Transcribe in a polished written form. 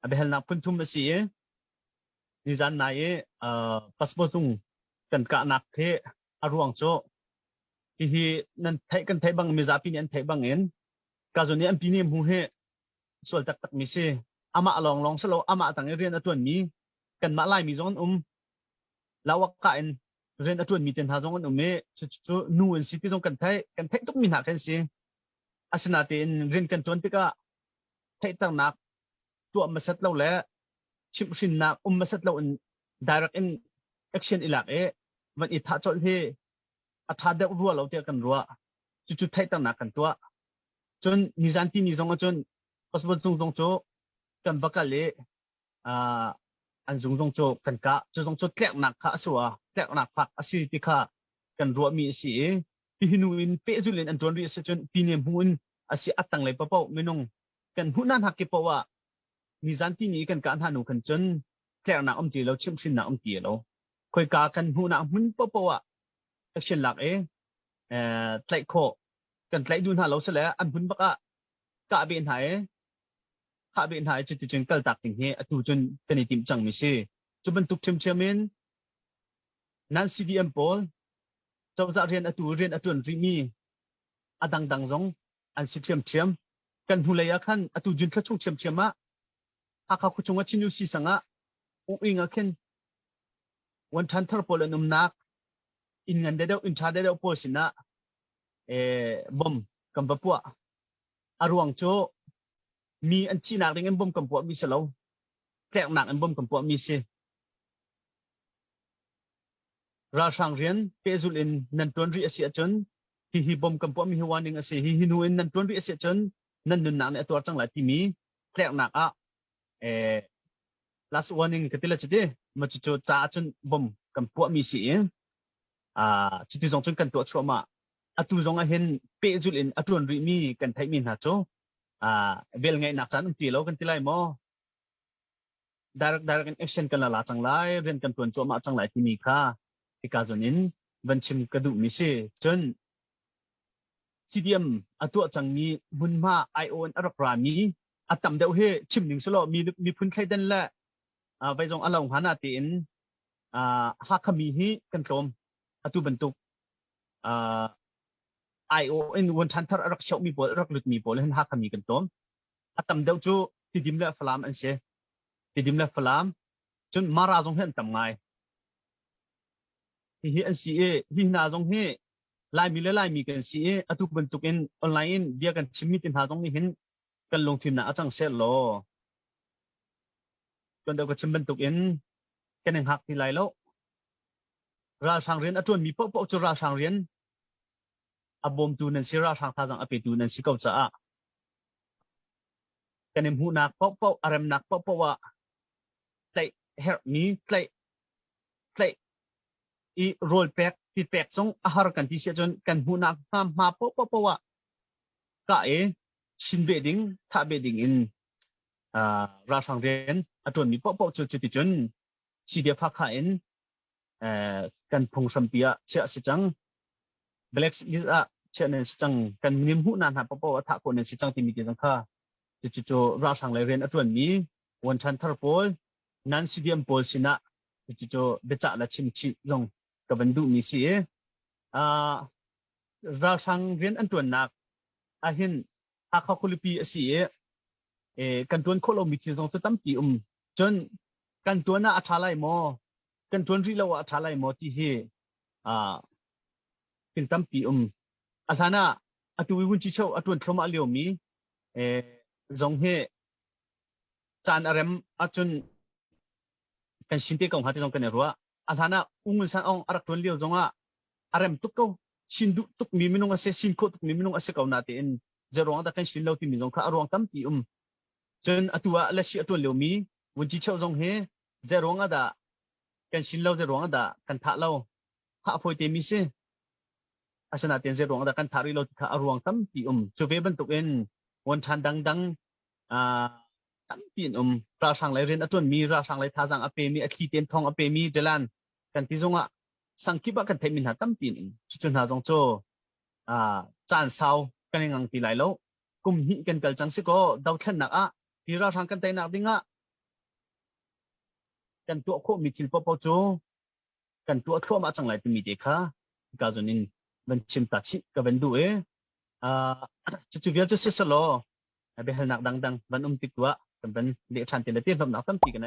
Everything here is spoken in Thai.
abehel nak pun thum si ni zan nai passport tung kan ka nak the aruang cho hi nan thai kan thai bang mi za pi ni an thai bang en ka zo ni an pi ni mu he sol tak tak mi se ama long long selo ama tang rian atun mi kan ma lai mi zon lawak ka en rian atun mi ten ha zon me chu nu en city zon kan thai tuk mi na kan si asna te in rian kan ton tika thai tang nak tu ma sat lo le chim sin na ma sat lo in direct in action ilakมันอีท่าจนที่อาท่าเด็กรัวเราเดียกันรัวจุดไทยตั้งหนักกันตัวจนนิจันที่นิจงจนปัสสาวะจงโจกันบักกะเล่อันจงโจกันกะจงโจแกลกหนักข้าสัวแกลกหนักพักอาศิติข้ากันรัวมีสีที่หินุอินเปจุเลนอันจนรีสจนปีเนียมหุ่นอาศิอัตตังเลยปะเป้าไม่นงกันหุ่นนั้นหักเก็บปะว่านิจันที่นี้กันการหาหนูกันจนแกลกหนักตีเราชิมชินหนักตีเราคอยกากันหูนักหุ่นปะปะแอคชั่นหลักไตรโคกันไตรดูหาเราเสร็จแล้วอันหุ่นบักอะกะเบนหายข้าเบนหายจุดจึงกัลตักถึงเฮอตูจนเป็นติมจังมิเซ่จุบันตุกเชมเชมินนั้นซีดีเอ็มโพลเจ้าจะเรียนอตูเรียนอตูนรีมีอดังดังจงอันสิเชมเชมกันหูเลยขันอตูจุนขชุ่งเชมเชมะหากเขาคุชงว่าชินุสีสังะอุ้งอิงอะเข็นวันชันทรพลนุมนักอินเงินเดียวอินชาเดียวโพสินะบอมกัมปะปัวอารวงโจมีอันชีนักเรื่องบอมกัมปัวมีเสลาแกลกหนักอันบอมกัมปัวมีเสราชังเรียนเปซุลินนันตวนรีเอเซียจนฮิบอมกัมปัวมีหัวหนึ่งเสฮินูอินนันตวนรีเอเซียจนนันนุนหนักในตัวจังหลายที่มีแกลกหนักlast warning ketila chide machucho cha chun bom kampo mi si chiti jong chun kan to choma atu jong a hen pe jul in atun ri mi kan thai min ha cho vel ngai nak chan ti lo kan tilai mo direct action kan la chang lai ren kan tuan choma chang lai ti mi kha tika zonin ban chim kadu mi se chun cdm atu chang mi bunma ion arapra mi atam deuh he chim ning solo mi phun thai den laไปจงอารมณ์หานาตีนฮักขมีฮีกันตรมอตุบรรทุกION วันชันทรรักเชามีโบรักลุดมีโบเลยฮักขมีกันตรมอัตมเดาจูติดิมเล่ฟลามอันเสติดิมเล่ฟลามจนมาราจงเห็นตำไงฮีอันซีฮีนาจงเฮไล่มีกันซีอตุบรรทุกอินออนไลน์เดียกันชิมิตินหาจงนี้เห็นกันลงทุนนะอาจังเซลโลจนเดี๋ยวก็ชิมบรรทุกอินกันหนึ่งหักที่ไหลแล้วราชางเรียนจนมีพวกจุราชางเรียนอบอมตูนันสิราชางท่าจังอภิตูนันสิเก้าจ้ากันหนึ่งหูนักพวกอารมณ์นักพวกว่าใจเฮร์มีใจอีโรลแพ็กที่แพ็กส่งอาหารกันที่เสียจนกันหูนักมาพวกว่าก็ชินเบดิงท่าเบดิงอินราชางเรียนจนมีพวกจุดจนสีเดียพักขาอินกันพงสัมปียเชื่อสิจังเบล็กซ์นี่เชื่อในสิจังกันนิมหูนานหาพวกถ้าคนในสิจังที่มีเดียจังค่ะจุดราชางเรียนจนมีวันชันทรโพลนั้นสีเดียมโพลสินะจุดเบจ่าและชิมชิลงกับบันดูมีสีราชางเรียนอันจวนนักอาหินหากเขาคุลิปีสีกันจวนโคโลมิทิซงจะตั้มปีจนกันจวนน่ะอัชาไลโมกันจวนรีเลวอัชาไลโมที่เฮเป็นตั้มปีอันนั้นอัตุวิวุนจิเชาอัตวนทรมาเลียวมีจงเฮจานอารมอัจนกันชินเตกงหาที่จงกันเนรัวอันนั้นอุ้งสันองอารักจวนเลียวจงอารมตุกเขาชินดุตุกมีมินุงอาเซชินโคตุกมีมินุงอาเซเกานาเตนเจรวงแต่กันชินเลวที่มีจงข้าอรวงตั้มปีจนอตัวเลชิอตัวเหลียวมีวันที่เช้าจงเฮเจรวงดากันชินเลวเจรวงดากันท่าเลวข้าพอยเตมิเซอาสนะเตียนเจรวงดากันท่าริโลที่ข้าอรวงตั้มปีจูเวบันตุกเอ็นวันชันดังตั้มปีราชังไหลเรียนอตัวมีราชังไหลท่าจังอเปมีอคีเตียนทองอเปมีเดลันกันที่จงสังคิบกันเทมินหาตั้มปีจุดหาจงโจจานเศร้ากันยังตีไหลแล้วกุมหิกันกัลจังสิโกดาวเทนนักที่ราชางกันแต่นักดิ้ง กันตัวโคมีทิลปปจูกันตัวทั่วมาจังไรเป็นมีเด็กค่ะกาจนินมันชิมตัดชิกับเป็นดูจุดเวียจะเสียสโลเบลหนักดังๆบันติดตัวกันเป็นเลี้ยชันเต็มเต็มแบบหนักตั้มปีกันไหน